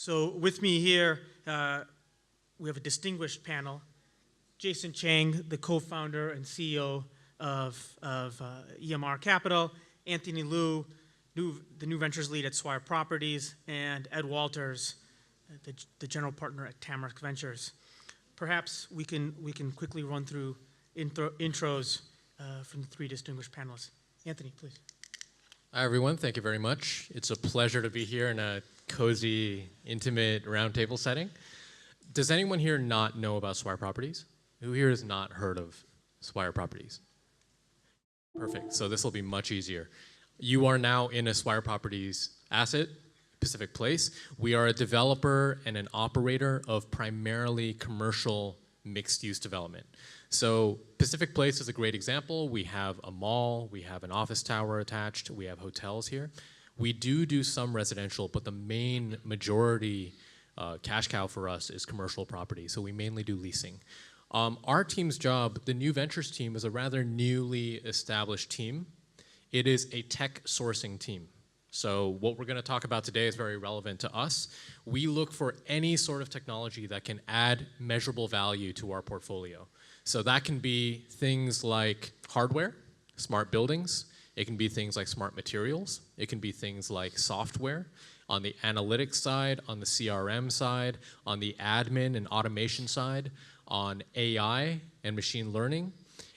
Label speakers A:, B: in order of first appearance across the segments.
A: So with me here, we have a distinguished panel. Jason Chang, the co-founder and CEO of EMR Capital, Anthony Liu, the new ventures lead at Swire Properties, and Ed Walters, the general partner at Tamarsk Ventures. Perhaps we can quickly run through intros from the three distinguished panelists. Anthony, please.
B: Hi, everyone. Thank you very much. It's a pleasure to be here in a cozy, intimate roundtable setting. Does anyone here not know about Swire Properties? Who here has not heard of Swire Properties? Perfect. So this will be much easier. You are now in a Swire Properties asset, Pacific Place. We are a developer and an operator of primarily commercial mixed-use development. So Pacific Place is a great example. We have a mall, we have an office tower attached, we have hotels here. We do some residential, but the main majority cash cow for us is commercial property, so we mainly do leasing. Our team's job, the new ventures team, is a rather newly established team. It is a tech sourcing team. So what we're going to talk about today is very relevant to us. We look for any sort of technology that can add measurable value to our portfolio. So that can be things like hardware, smart buildings. It can be things like smart materials. It can be things like software. On the analytics side, on the CRM side, on the admin and automation side, on AI and machine learning.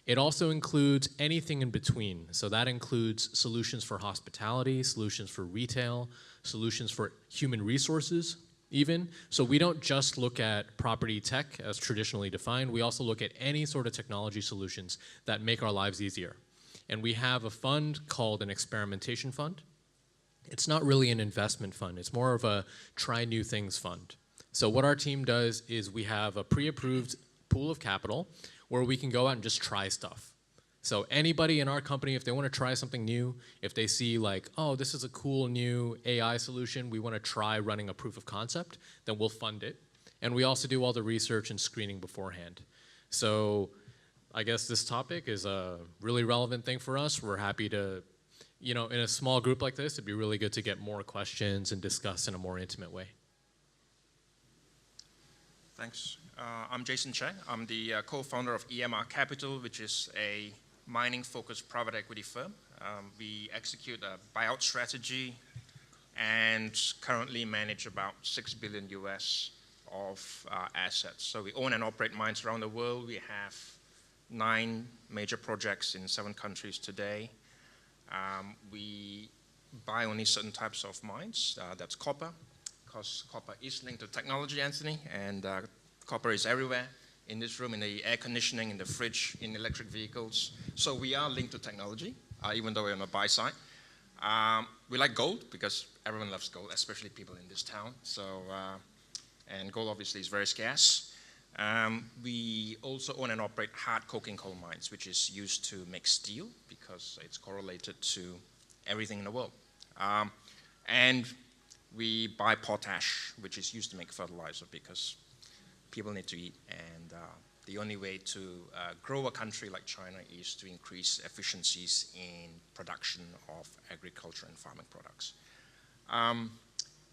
B: It also includes anything in between. So that includes solutions for hospitality, solutions for retail, solutions for human resources even. So we don't just look at property tech as traditionally defined. We also look at any sort of technology solutions that make our lives easier. And we have a fund called an experimentation fund. It's not really an investment fund. It's more of a try new things fund. So what our team does is we have a pre-approved pool of capital where we can go out and just try stuff. So anybody in our company, if they want to try something new, if they see like, oh, this is a cool new AI solution, we want to try running a proof of concept, then we'll fund it. And we also do all the research and screening beforehand. So I guess this topic is a really relevant thing for us. We're happy to, in a small group like this, it'd be really good to get more questions and discuss in a more intimate way.
C: Thanks. I'm Jason Chang. I'm the co-founder of EMR Capital, which is a mining-focused private equity firm. We execute a buyout strategy and currently manage about $6 billion US of assets. So we own and operate mines around the world. We have 9 major projects in 7 countries today. We buy only certain types of mines. That's copper, because copper is linked to technology, Anthony, and copper is everywhere in this room, in the air conditioning, in the fridge, in electric vehicles. So we are linked to technology, even though we're on the buy side. We like gold because everyone loves gold, especially people in this town. So, and gold obviously is very scarce. We also own and operate hard coking coal mines, which is used to make steel because it's correlated to everything in the world. And we buy potash, which is used to make fertilizer because people need to eat. And the only way to grow a country like China is to increase efficiencies in production of agriculture and farming products.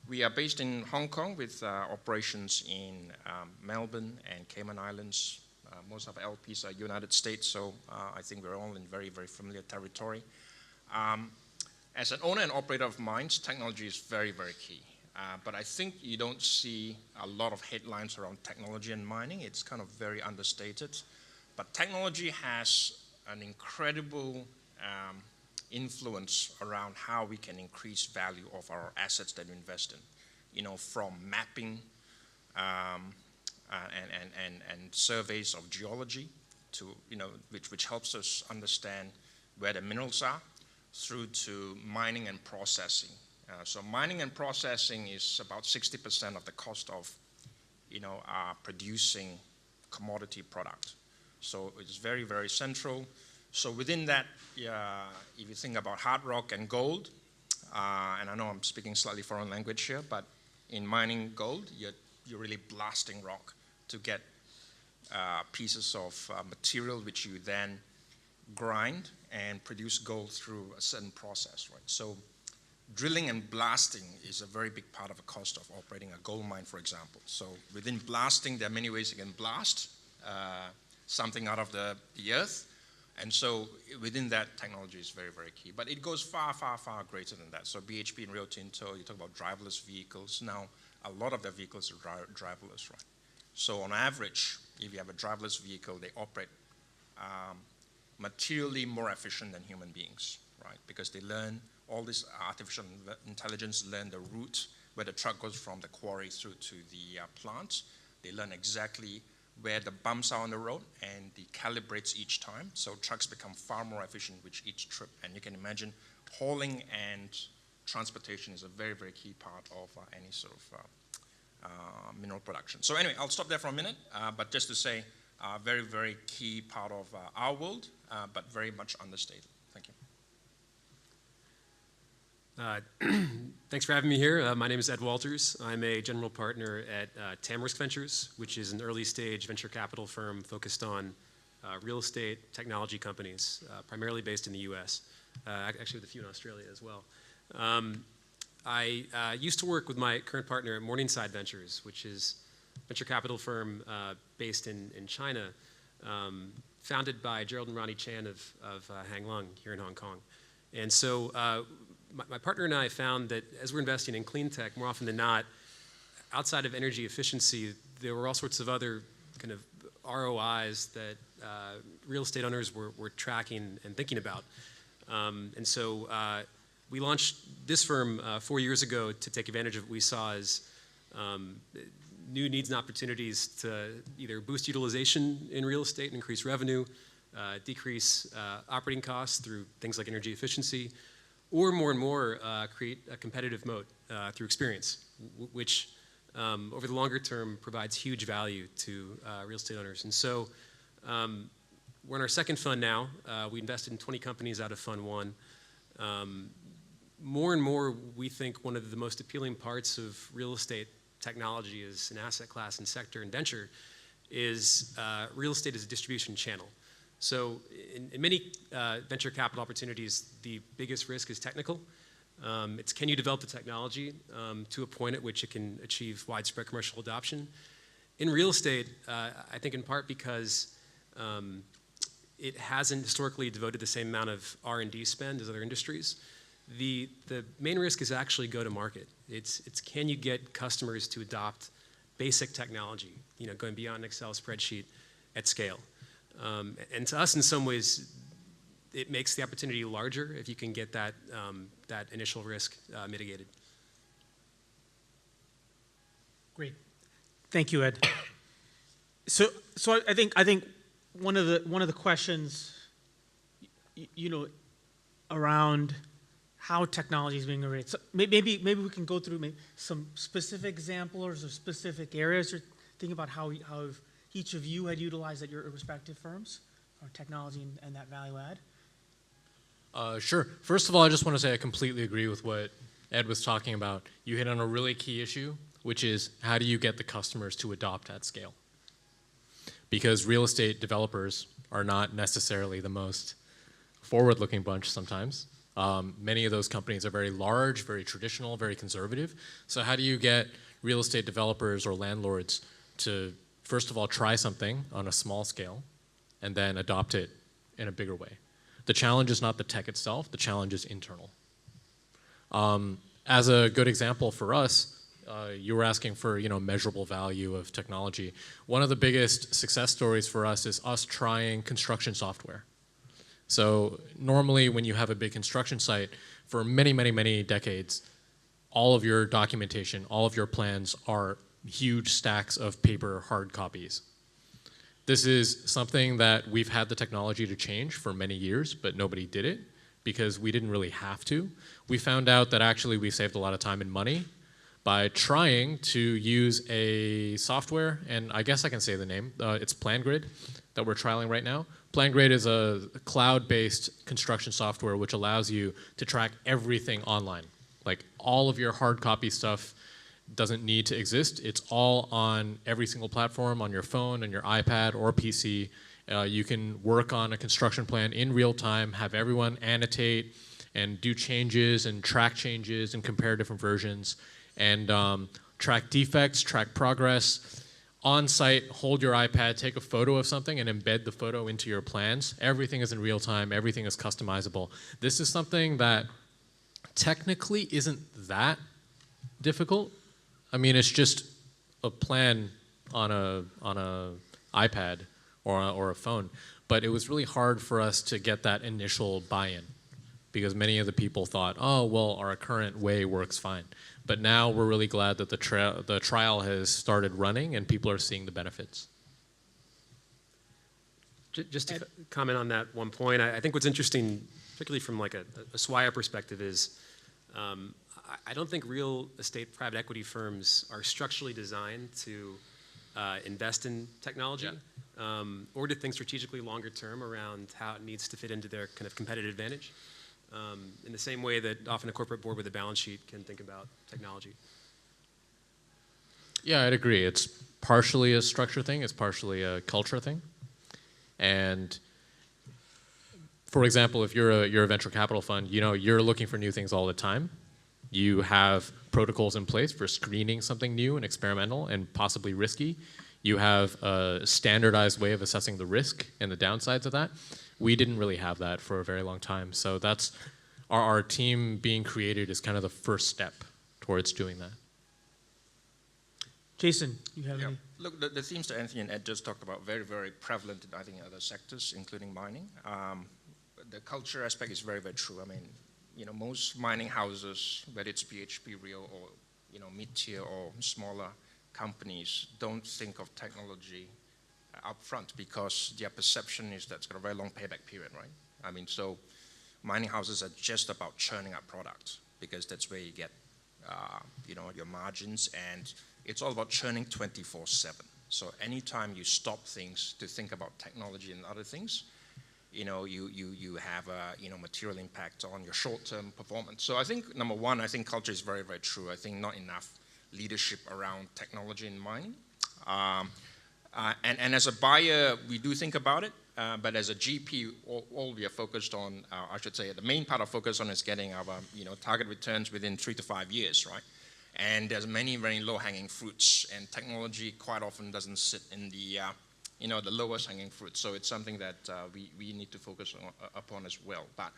C: We are based in Hong Kong with operations in Melbourne and Cayman Islands. Most of our LPs are United States, so I think we're all in very, very familiar territory. As an owner and operator of mines, technology is very, very key. But I think you don't see a lot of headlines around technology and mining. It's kind of very understated. But technology has an incredible influence around how we can increase value of our assets that we invest in. From mapping and surveys of geology to, which helps us understand where the minerals are, through to mining and processing. So mining and processing is about 60% of the cost of, producing commodity product. So it's very, very central. So within that, if you think about hard rock and gold, and I know I'm speaking slightly foreign language here, but in mining gold, you're really blasting rock to get pieces of material which you then grind and produce gold through a certain process, right? So drilling and blasting is a very big part of the cost of operating a gold mine, for example. So within blasting, there are many ways you can blast something out of the earth. And so within that, technology is very, very key. But it goes far, far, far greater than that. So BHP and Rio Tinto, you talk about driverless vehicles. Now, a lot of their vehicles are driverless, right? So on average, if you have a driverless vehicle, they operate materially more efficient than human beings, right? Because they learn, all this artificial intelligence learn the route where the truck goes from the quarry through to the plant. They learn exactly where the bumps are on the road, and they calibrates each time. So trucks become far more efficient with each trip. And you can imagine hauling and transportation is a very, very key part of any sort of mineral production. So anyway, I'll stop there for a minute, but just to say, very, very key part of our world, but very much understated. Thank you.
D: Thanks for having me here. My name is Ed Walters. I'm a general partner at Tamarsk Ventures, which is an early stage venture capital firm focused on real estate technology companies, primarily based in the US, actually with a few in Australia as well. I used to work with my current partner at Morningside Ventures, which is a venture capital firm based in China, founded by Gerald and Ronnie Chan of Hang Lung here in Hong Kong. And so my partner and I found that as we're investing in clean tech, more often than not, outside of energy efficiency, there were all sorts of other kind of ROIs that real estate owners were tracking and thinking about. And so we launched this firm 4 years ago to take advantage of what we saw as new needs and opportunities to either boost utilization in real estate and increase revenue, decrease operating costs through things like energy efficiency, or more and more create a competitive moat through experience, which over the longer term provides huge value to real estate owners. And so we're in our second fund now. We invested in 20 companies out of Fund 1. More and more, we think one of the most appealing parts of real estate technology as an asset class and sector and venture is real estate as a distribution channel. So in many venture capital opportunities, the biggest risk is technical. It's can you develop the technology to a point at which it can achieve widespread commercial adoption. In real estate, I think in part because it hasn't historically devoted the same amount of R&D spend as other industries, the main risk is actually go to market. It's can you get customers to adopt basic technology, going beyond an Excel spreadsheet at scale. And to us, in some ways, it makes the opportunity larger if you can get that initial risk mitigated.
A: Great, thank you, Ed. So I think one of the questions, around how technology is being integrated. So maybe we can go through some specific examples or specific areas, or think about how each of you had utilized at your respective firms, or technology and that value add.
B: Sure. First of all, I just want to say I completely agree with what Ed was talking about. You hit on a really key issue, which is how do you get the customers to adopt at scale? Because real estate developers are not necessarily the most forward-looking bunch sometimes. Many of those companies are very large, very traditional, very conservative. So how do you get real estate developers or landlords to, first of all, try something on a small scale and then adopt it in a bigger way? The challenge is not the tech itself, the challenge is internal. As a good example for us, you were asking for measurable value of technology. One of the biggest success stories for us is us trying construction software. So normally when you have a big construction site, for many, many, many decades, all of your documentation, all of your plans are huge stacks of paper hard copies. This is something that we've had the technology to change for many years, but nobody did it because we didn't really have to. We found out that actually we saved a lot of time and money by trying to use a software, and I guess I can say the name, it's PlanGrid that we're trialing right now. PlanGrid is a cloud-based construction software which allows you to track everything online. Like all of your hard copy stuff doesn't need to exist. It's all on every single platform, on your phone, on your iPad or PC. You can work on a construction plan in real time, have everyone annotate and do changes and track changes and compare different versions and track defects, track progress. On site, hold your iPad, take a photo of something and embed the photo into your plans. Everything is in real time, everything is customizable. This is something that technically isn't that difficult. I mean, it's just a plan on a iPad or a phone. But it was really hard for us to get that initial buy-in because many of the people thought, oh, well, our current way works fine. But now we're really glad that the trial has started running and people are seeing the benefits.
D: Just to comment on that one point, I think what's interesting, particularly from like a Swire perspective, is I don't think real estate private equity firms are structurally designed to invest in technology or to think strategically longer term around how it needs to fit into their kind of competitive advantage. In the same way that often a corporate board with a balance sheet can think about technology.
B: Yeah, I'd agree. It's partially a structure thing, it's partially a culture thing. And for example, if you're a venture capital fund, you know, you're looking for new things all the time. You have protocols in place for screening something new and experimental and possibly risky. You have a standardized way of assessing the risk and the downsides of that. We didn't really have that for a very long time. So that's our team being created is kind of the first step towards doing that.
A: Jason, you have any?
C: Look, the themes that Anthony and Ed just talked about very, very prevalent in, I think, other sectors, including mining. The culture aspect is very, very true. I mean, you know, most mining houses, whether it's BHP, Rio, or, you know, mid-tier or smaller companies, don't think of technology up front because their perception is that it's got a very long payback period, right? I mean, so mining houses are just about churning out product because that's where you get, you know, your margins, and it's all about churning 24/7. So anytime you stop things to think about technology and other things, you know, you have a, you know, material impact on your short-term performance. So I think, number one, I think culture is very, very true. I think not enough leadership around technology in mining. And as a buyer, we do think about it, but as a GP, all we are focused on, I should say, the main part of focus on is getting our, you know, target returns within 3 to 5 years, right? And there's many very low-hanging fruits, and technology quite often doesn't sit in the, you know, the lowest hanging fruit. So it's something that we need to focus upon as well. But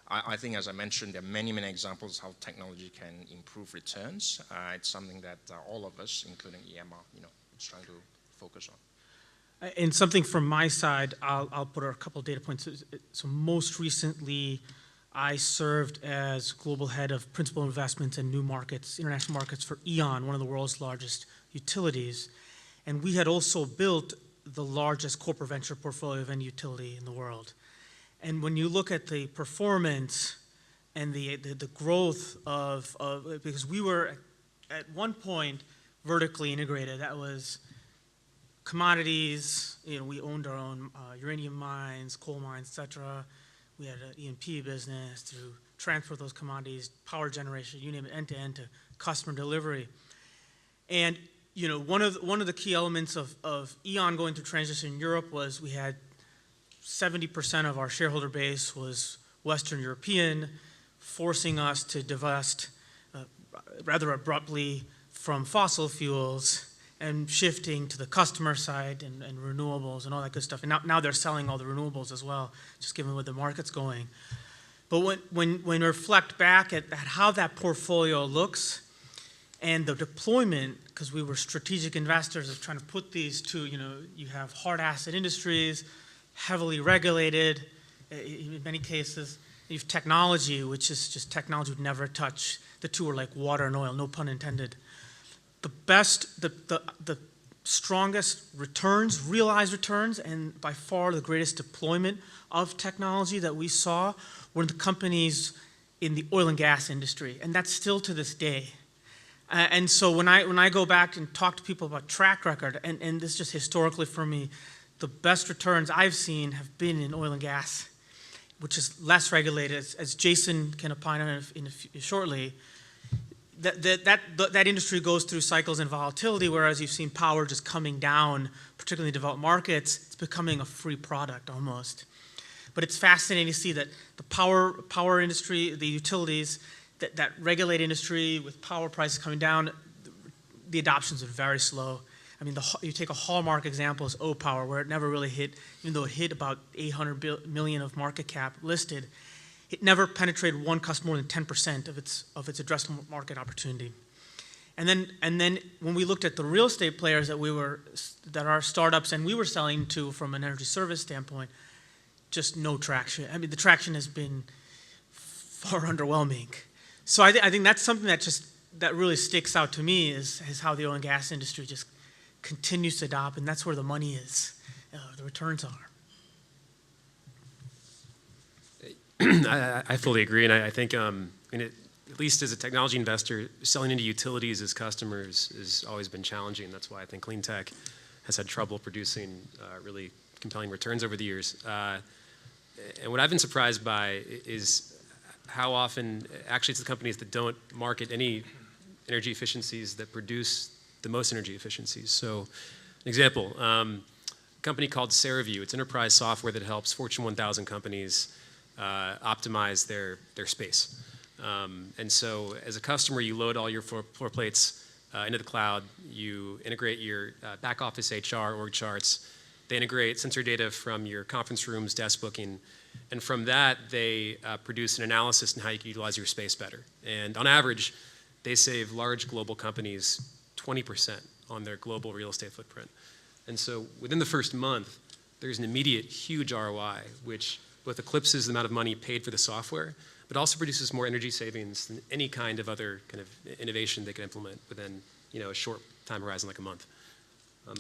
C: I think, as I mentioned, there are many, many examples how technology can improve returns. It's something that all of us, including EMR, you know, is trying to focus on.
A: And something from my side, I'll put a couple of data points. So most recently, I served as global head of principal investments and new markets, international markets for E.ON, one of the world's largest utilities. And we had also built the largest corporate venture portfolio of any utility in the world. And when you look at the performance and the growth of because we were at one point vertically integrated, that was commodities, you know, we owned our own uranium mines, coal mines, et cetera. We had an E&P business to transfer those commodities, power generation, you name it, end-to-end to customer delivery. And, you know, one of the key elements of E.ON going through transition in Europe was we had 70% of our shareholder base was Western European, forcing us to divest rather abruptly from fossil fuels and shifting to the customer side and renewables and all that good stuff. And now they're selling all the renewables as well, just given where the market's going. But when we reflect back at how that portfolio looks and the deployment, because we were strategic investors of trying to put these two, you know, you have hard asset industries, heavily regulated, in many cases. You have technology, which is just technology we'd never touch. The two are like water and oil, no pun intended. The best, the strongest returns, realized returns, and by far the greatest deployment of technology that we saw were the companies in the oil and gas industry, and that's still to this day. And so when I go back and talk to people about track record, and this is just historically for me, the best returns I've seen have been in oil and gas, which is less regulated, as Jason can opine on shortly. That industry goes through cycles and volatility, whereas you've seen power just coming down, particularly in developed markets. It's becoming a free product almost. But it's fascinating to see that the power industry, the utilities, that regulated industry with power prices coming down, the adoptions are very slow. I mean, you take a hallmark example is O-Power, where it never really hit, even though it hit about 800 million of market cap listed, it never penetrated one customer more than 10% of its addressable market opportunity. And then when we looked at the real estate players that are startups and we were selling to from an energy service standpoint, just no traction. I mean, the traction has been far underwhelming. So I think that's something that really sticks out to me is how the oil and gas industry just continues to adopt, and that's where the money is, the returns are.
D: I fully agree, and I think, at least as a technology investor, selling into utilities as customers has always been challenging. That's why I think clean tech has had trouble producing really compelling returns over the years. And what I've been surprised by is how often, actually, it's the companies that don't market any energy efficiencies that produce the most energy efficiencies. So, an example, a company called CeraView. It's enterprise software that helps Fortune 1000 companies optimize their space. And so, as a customer, you load all your floor plates into the cloud. You integrate your back office HR, org charts. They integrate sensor data from your conference rooms, desk booking. And from that, they produce an analysis on how you can utilize your space better. And on average, they save large global companies 20% on their global real estate footprint. And so within the first month, there's an immediate huge ROI, which both eclipses the amount of money paid for the software, but also produces more energy savings than any kind of other kind of innovation they can implement within a short time horizon like a month.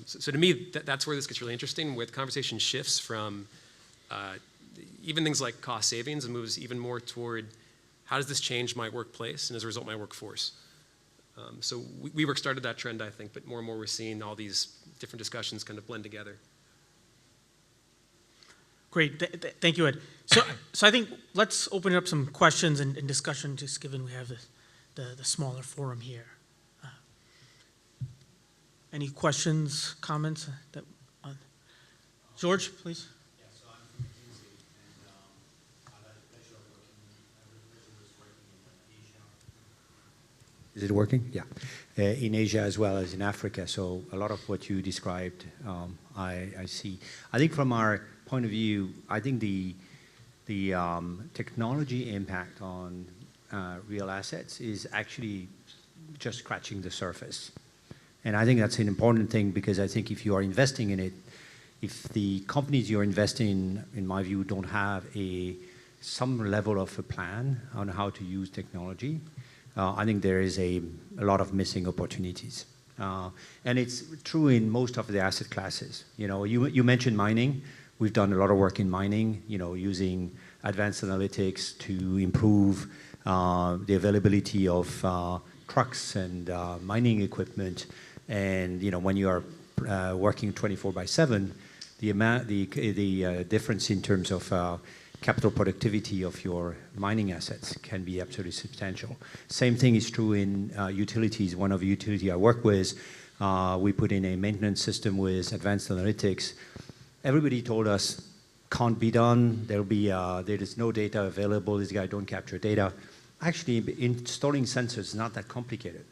D: So to me, that's where this gets really interesting, where the conversation shifts from even things like cost savings and moves even more toward how does this change my workplace and as a result my workforce. So WeWork started that trend, I think, but more and more we're seeing all these different discussions kind of blend together.
A: Great, thank you, Ed. So I think let's open up some questions and discussion, just given we have the smaller forum here. Any questions, comments? George, please.
E: Yeah, so I'm from McKinsey, and I've had the pleasure of working in Asia. Is it working? Yeah. In Asia as well as in Africa. So a lot of what you described, I see. I think from our point of view, I think the technology impact on real assets is actually just scratching the surface. And I think that's an important thing because I think if you are investing in it, if the companies you're investing in my view, don't have some level of a plan on how to use technology, I think there is a lot of missing opportunities. And it's true in most of the asset classes. You mentioned mining. We've done a lot of work in mining, using advanced analytics to improve the availability of trucks and mining equipment. And when you are working 24/7, the difference in terms of capital productivity of your mining assets can be absolutely substantial. Same thing is true in utilities. One of the utility I work with, we put in a maintenance system with advanced analytics. Everybody told us, can't be done. There is no data available. These guys don't capture data. Actually, installing sensors is not that complicated.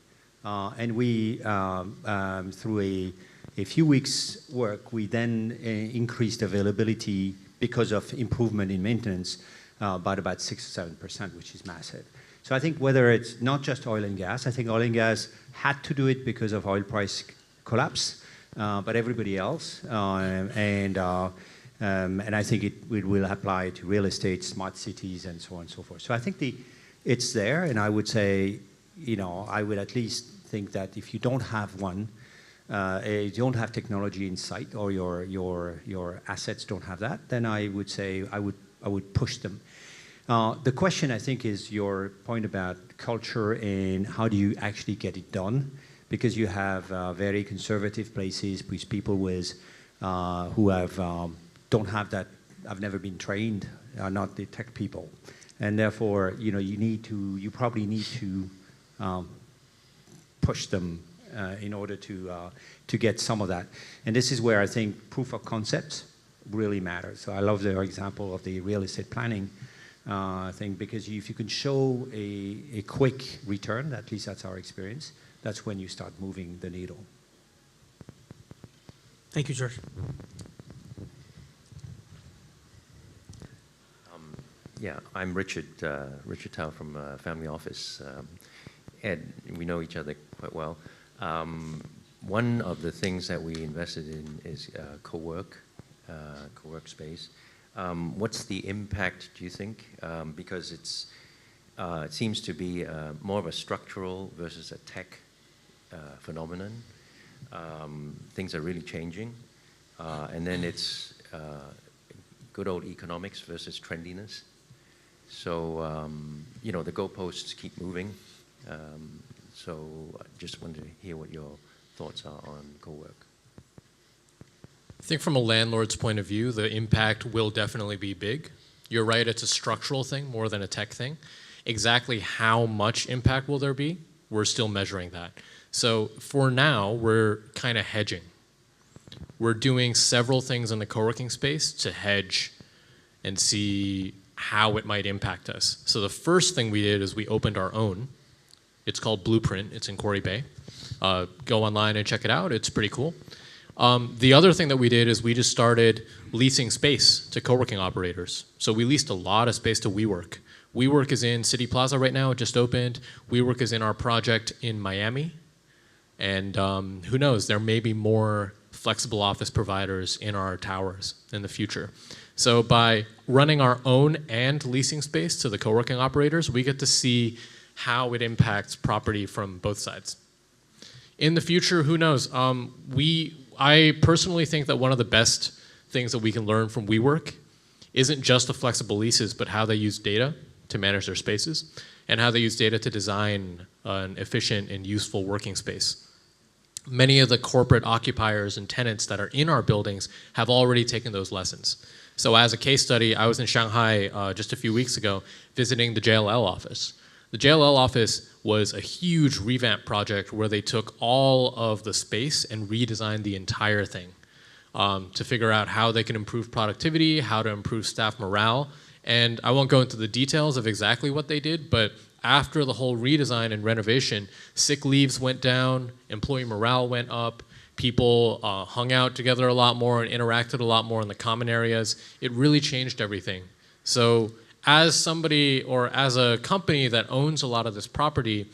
E: And we, through a few weeks' work, we then increased availability because of improvement in maintenance by about 6 or 7%, which is massive. So I think whether it's not just oil and gas, I think oil and gas had to do it because of oil price collapse, but everybody else. And I think it will apply to real estate, smart cities, and so on and so forth. So I think it's there, and I would say, I would at least think that if you don't have one, you don't have technology in sight, or your assets don't have that, then I would say I would push them. The question, I think, is your point about culture and how do you actually get it done, because you have very conservative places with people who don't have that, have never been trained, are not the tech people, and therefore you probably need to push them in order to get some of that. And this is where I think proof of concepts really matters. So I love the example of the real estate planning thing, because if you can show a quick return, at least that's our experience, that's when you start moving the needle.
A: Thank you, George.
F: Yeah, I'm Richard Tao from Family Office. Ed, we know each other quite well. One of the things that we invested in is co-work space. What's the impact, do you think? Because it seems to be more of a structural versus a tech phenomenon. Things are really changing. And then it's good old economics versus trendiness. So, you know, the goalposts keep moving. So I just wanted to hear what your thoughts are on co-work.
B: I think from a landlord's point of view, the impact will definitely be big. You're right, it's a structural thing more than a tech thing. Exactly how much impact will there be? We're still measuring that. So for now, we're kind of hedging. We're doing several things in the co-working space to hedge and see how it might impact us. So the first thing we did is we opened our own. It's called Blueprint. It's in Quarry Bay. Go online and check it out. It's pretty cool. The other thing that we did is we just started leasing space to co-working operators. So we leased a lot of space to WeWork. WeWork is in City Plaza right now. It just opened. WeWork is in our project in Miami. And who knows, there may be more flexible office providers in our towers in the future. So by running our own and leasing space to the co-working operators, we get to see how it impacts property from both sides. In the future, who knows? I personally think that one of the best things that we can learn from WeWork isn't just the flexible leases, but how they use data to manage their spaces and how they use data to design an efficient and useful working space. Many of the corporate occupiers and tenants that are in our buildings have already taken those lessons. So as a case study, I was in Shanghai just a few weeks ago visiting the JLL office. The JLL office was a huge revamp project where they took all of the space and redesigned the entire thing to figure out how they can improve productivity, how to improve staff morale. And I won't go into the details of exactly what they did, but after the whole redesign and renovation, sick leaves went down, employee morale went up, people hung out together a lot more and interacted a lot more in the common areas. It really changed everything. So as somebody or as a company that owns a lot of this property,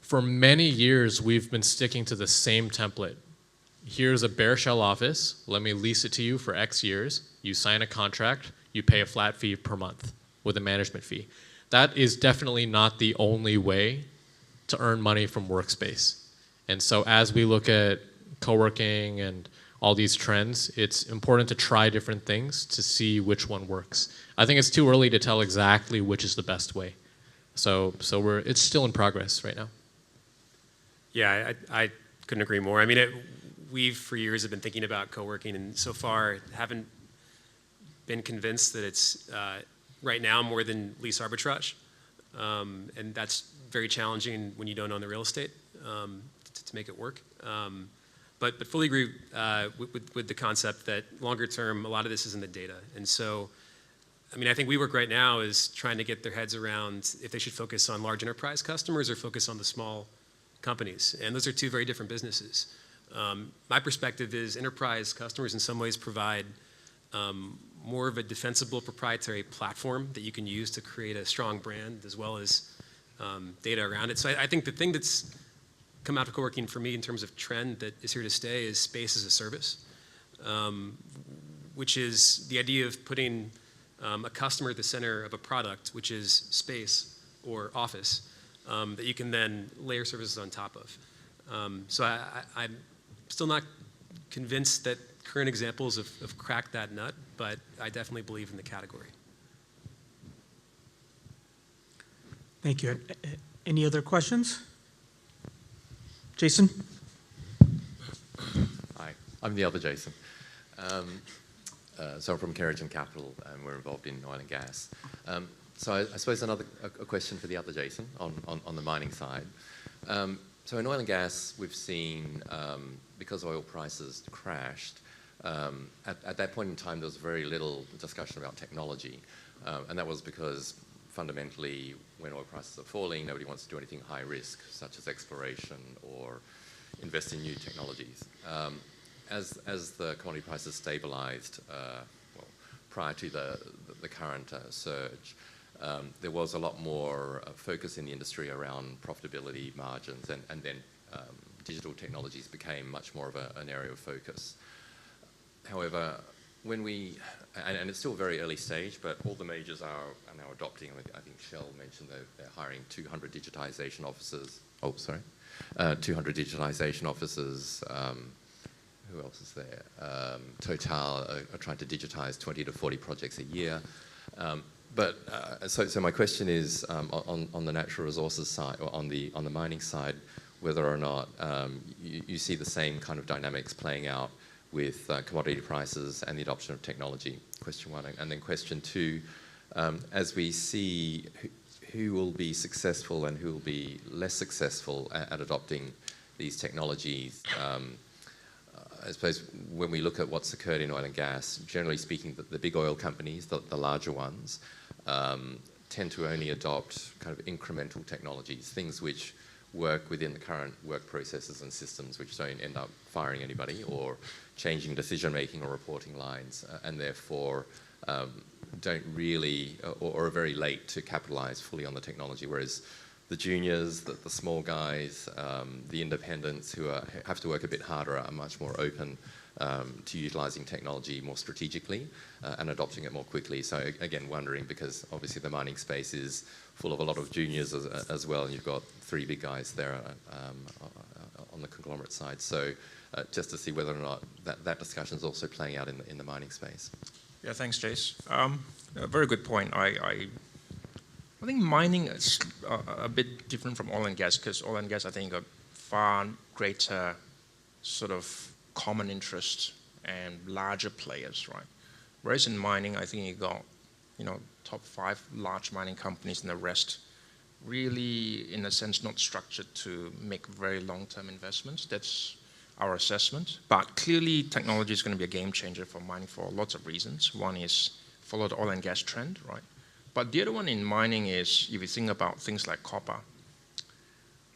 B: for many years we've been sticking to the same template. Here's a bare shell office, let me lease it to you for X years, you sign a contract, you pay a flat fee per month with a management fee. That is definitely not the only way to earn money from workspace. And so as we look at co-working and all these trends, it's important to try different things to see which one works. I think it's too early to tell exactly which is the best way. So it's still in progress right now.
D: Yeah, I couldn't agree more. I mean, we've for years have been thinking about co-working, and so far haven't been convinced that it's right now more than lease arbitrage. And that's very challenging when you don't own the real estate to make it work. But fully agree with the concept that longer term, a lot of this is in the data. And so, I mean, I think WeWork right now is trying to get their heads around if they should focus on large enterprise customers or focus on the small companies. And those are two very different businesses. My perspective is enterprise customers in some ways provide more of a defensible proprietary platform that you can use to create a strong brand as well as data around it. So I think the thing that's come out of co-working for me in terms of trend that is here to stay is space as a service, which is the idea of putting a customer at the center of a product, which is space or office, that you can then layer services on top of. So I'm still not convinced that current examples have cracked that nut, but I definitely believe in the category.
A: Thank you. Any other questions? Jason?
G: Hi, I'm the other Jason. So I'm from GreenGen Capital, and we're involved in oil and gas. So I suppose a question for the other Jason on the mining side. So in oil and gas, we've seen, because oil prices crashed, At that point in time, there was very little discussion about technology, and that was because fundamentally, when oil prices are falling, nobody wants to do anything high risk, such as exploration or invest in new technologies. As the commodity prices stabilized, prior to the current surge, there was a lot more focus in the industry around profitability margins, and then digital technologies became much more of an area of focus. However, when we, and it's still very early stage, but all the majors are now adopting, I think Shell mentioned they're hiring 200 digitization officers. 200 digitization officers. Who else is there? Total are trying to digitize 20 to 40 projects a year. So my question is, on the natural resources side, or on the mining side, whether or not you see the same kind of dynamics playing out with commodity prices and the adoption of technology, question one. And then question two, as we see who will be successful and who will be less successful at adopting these technologies, I suppose when we look at what's occurred in oil and gas, generally speaking, the big oil companies, the larger ones, tend to only adopt kind of incremental technologies, things which work within the current work processes and systems, which don't end up firing anybody or changing decision-making or reporting lines, and therefore don't really, or are very late to capitalize fully on the technology, whereas the juniors, the small guys, the independents who have to work a bit harder are much more open to utilizing technology more strategically and adopting it more quickly. So again, wondering, because obviously the mining space is full of a lot of juniors as well, and you've got three big guys there on the conglomerate side. So just to see whether or not that discussion is also playing out in the mining space.
C: Yeah, thanks, Jace. A very good point. I think mining is a bit different from oil and gas, because oil and gas, I think, are far greater sort of common interest and larger players, right? Whereas in mining, I think you got, top 5 large mining companies, and the rest really, in a sense, not structured to make very long-term investments. That's our assessment. But clearly, technology is going to be a game changer for mining for lots of reasons. One is follow the oil and gas trend, right? But the other one in mining is, if you think about things like copper,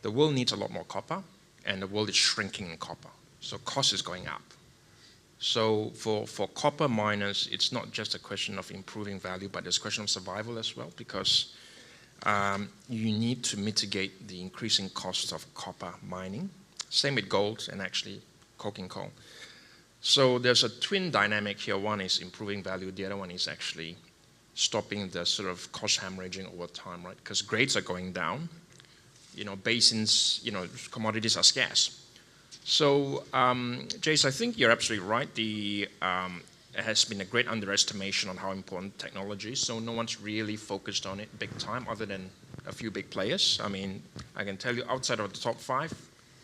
C: the world needs a lot more copper, and the world is shrinking in copper. So cost is going up. So for copper miners, it's not just a question of improving value, but it's a question of survival as well, because you need to mitigate the increasing costs of copper mining. Same with gold and actually coking coal. So there's a twin dynamic here. One is improving value. The other one is actually stopping the sort of cost hemorrhaging over time, right? Because grades are going down. Basins, commodities are scarce. So, Jace, I think you're absolutely right. It has been a great underestimation on how important technology is. So no one's really focused on it big time, other than a few big players. I mean, I can tell you, outside of the top 5,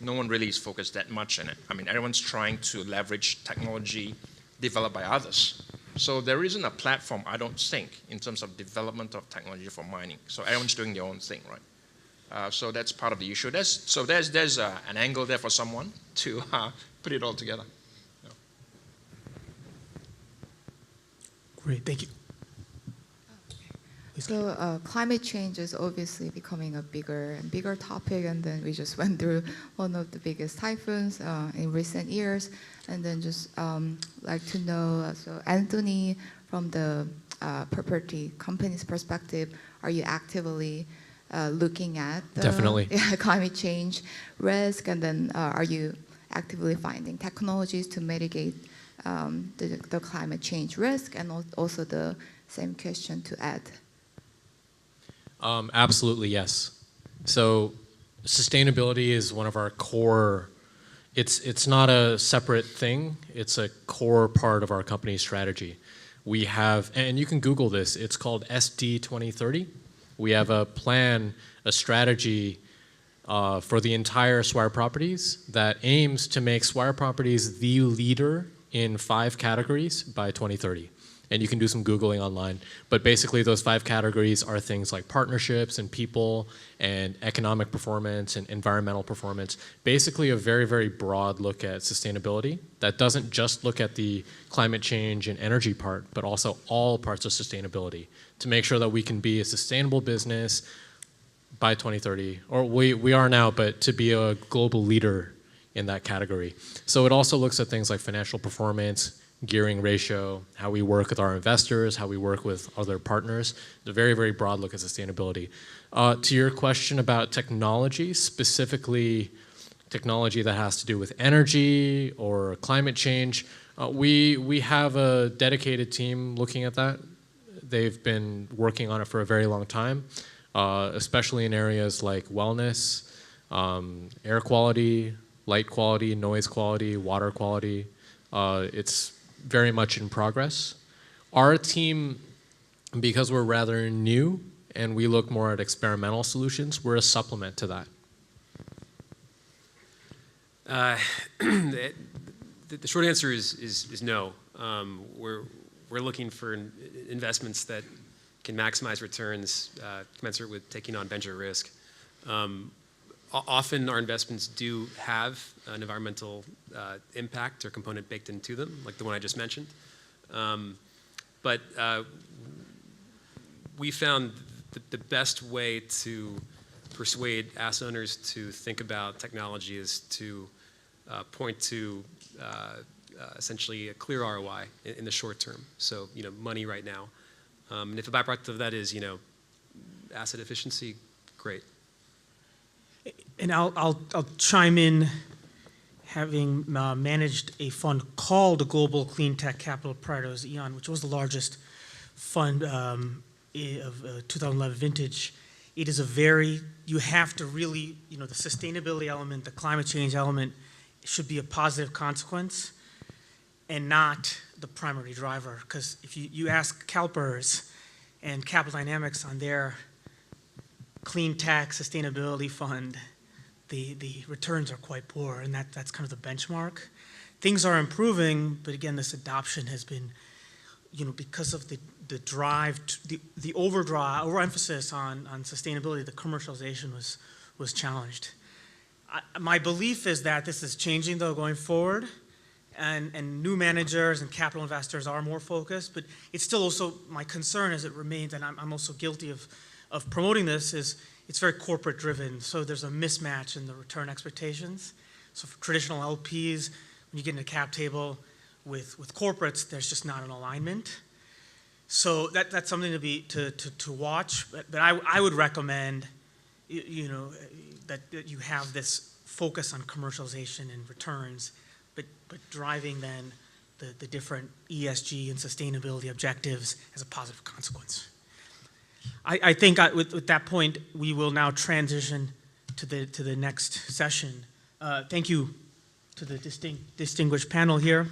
C: no one really is focused that much in it. I mean, everyone's trying to leverage technology developed by others. So there isn't a platform, I don't think, in terms of development of technology for mining. So everyone's doing their own thing, right? So that's part of the issue. There's an angle there for someone to put it all together. Yeah.
A: Great, thank you.
H: So climate change is obviously becoming a bigger and bigger topic, and then we just went through one of the biggest typhoons in recent years. And then just like to know, so Anthony, from the property company's perspective, are you actively looking at the climate change risk, and then are you actively finding technologies to mitigate the climate change risk? And also the same question to Ed.
B: Absolutely, yes. So sustainability is one of our core, it's not a separate thing, it's a core part of our company's strategy. We have, and you can Google this, it's called SD 2030. We have a plan, a strategy for the entire Swire Properties that aims to make Swire Properties the leader in 5 categories by 2030. and you can do some Googling online. But basically those 5 categories are things like partnerships and people and economic performance and environmental performance. Basically a very, very broad look at sustainability that doesn't just look at the climate change and energy part, but also all parts of sustainability to make sure that we can be a sustainable business by 2030, or we are now, but to be a global leader in that category. So it also looks at things like financial performance, gearing ratio, how we work with our investors, how we work with other partners. It's a very, very broad look at sustainability. To your question about technology, specifically technology that has to do with energy or climate change, we have a dedicated team looking at that. They've been working on it for a very long time, especially in areas like wellness, air quality, light quality, noise quality, water quality. It's very much in progress. Our team, because we're rather new and we look more at experimental solutions, we're a supplement to that.
D: The short answer is no. We're looking for investments that can maximize returns commensurate with taking on venture risk. Often our investments do have an environmental impact or component baked into them, like the one I just mentioned. But we found the best way to persuade asset owners to think about technology is to point to essentially a clear ROI in the short term. So, money right now. And if a byproduct of that is, asset efficiency, great.
A: And I'll chime in, having managed a fund called the Global Clean Tech Capital prior to Xeon, which was the largest fund of 2011 vintage. It is you have to really, the sustainability element, the climate change element should be a positive consequence and not the primary driver. Because if you ask CalPERS and Capital Dynamics on their clean tech sustainability fund, the returns are quite poor, and that's kind of the benchmark. Things are improving, but again, this adoption has been, because of the drive, the overemphasis on sustainability, the commercialization was challenged. My belief is that this is changing though going forward, and new managers and capital investors are more focused, but it's still also my concern as it remains, and I'm also guilty of promoting this, is it's very corporate driven, so there's a mismatch in the return expectations. So for traditional LPs, when you get in a cap table with corporates, there's just not an alignment. So that's something to watch, but I would recommend that you have this focus on commercialization and returns, but driving then the different ESG and sustainability objectives as a positive consequence. I think with that point, we will now transition to the next session. Thank you to the distinguished panel here.